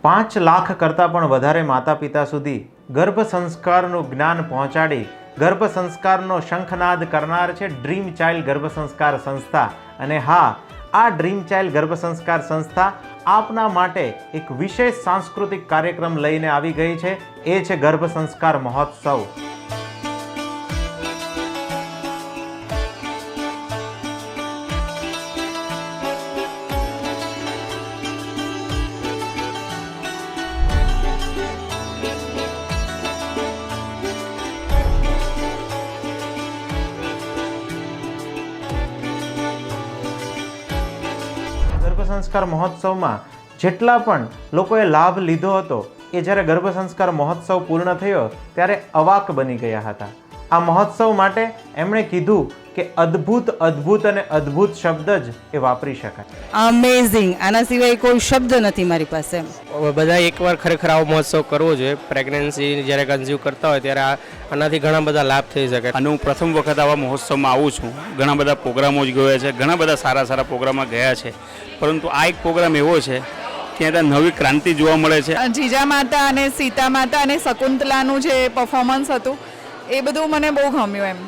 5 લાખ કરતાં પણ વધારે માતા પિતા સુધી ગર્ભ સંસ્કારનું જ્ઞાન પહોંચાડી ગર્ભ સંસ્કારનો શંખનાદ કરનાર છે ડ્રીમ ચાઇલ્ડ ગર્ભ સંસ્કાર સંસ્થા. અને હા, આ ડ્રીમ ચાઇલ્ડ ગર્ભ સંસ્કાર સંસ્થા આપના માટે એક વિશેષ સાંસ્કૃતિક કાર્યક્રમ લઈને આવી ગઈ છે. એ છે ગર્ભ સંસ્કાર મહોત્સવ. ગર્ભ સંસ્કાર મહોત્સવમાં જેટલા પણ લોકોએ લાભ લીધો હતો એ જ્યારે ગર્ભ સંસ્કાર મહોત્સવ પૂર્ણ થયો ત્યારે અવાક બની ગયા હતા. આ મહોત્સવ માટે એમણે કીધું કે અદ્ભુત અદ્ભુત અને અદ્ભુત શબ્દ જ એ વાપરી શકાય. અમેઝિંગ, આના સિવાય કોઈ શબ્દ નથી મારી પાસે. બધા એકવાર ખરેખર આવો મહોત્સવ કરવો જોઈએ. પ્રેગ્નન્સી જ્યારે કન્ઝ્યુમ કરતા હોય ત્યારે આનાથી ઘણા બધા લાભ થઈ શકે. અને હું પ્રથમ વખત આવા મહોત્સવમાં આવું છું. ઘણા બધા પ્રોગ્રામો જ ગયા છે, ઘણા બધા સારા સારા પ્રોગ્રામમાં ગયા છે, પરંતુ આ એક પ્રોગ્રામ એવો છે કે ત્યાં નવી ક્રાંતિ જોવા મળે છે. જીજા માતા અને સીતા માતા અને શકુંતલાનું જે પરફોર્મન્સ હતું એ બધું મને બહુ ગમ્યું એમ.